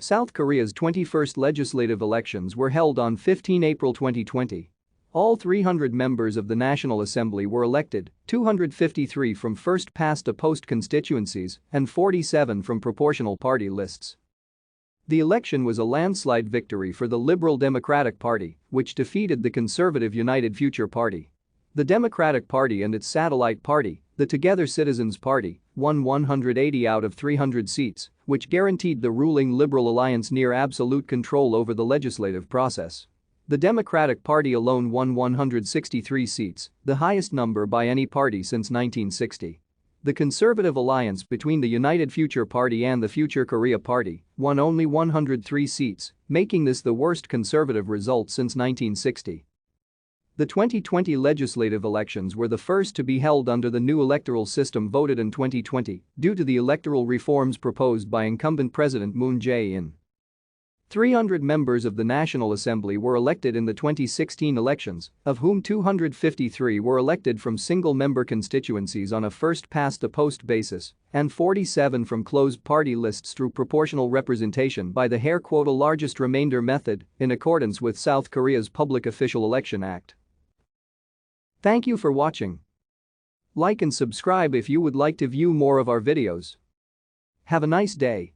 South Korea's 21st legislative elections were held on 15 April 2020. All 300 members of the National Assembly were elected, 253 from first-past-the-post constituencies and 47 from proportional party lists. The election was a landslide victory for the Liberal Democratic Party, which defeated the conservative United Future Party. The Democratic Party and its satellite party, the Together Citizens Party, won 180 out of 300 seats, which guaranteed the ruling Liberal Alliance near absolute control over the legislative process. The Democratic Party alone won 163 seats, the highest number by any party since 1960. The Conservative alliance between the United Future Party and the Future Korea Party won only 103 seats, making this the worst conservative result since 1960. The 2020 legislative elections were the first to be held under the new electoral system voted in 2020 due to the electoral reforms proposed by incumbent President Moon Jae-in. 300 members of the National Assembly were elected in the 2016 elections, of whom 253 were elected from single-member constituencies on a first-past-the-post basis and 47 from closed party lists through proportional representation by the hair quota largest remainder method in accordance with South Korea's Public Official Election Act. Thank you for watching. Like and subscribe if you would like to view more of our videos. Have a nice day.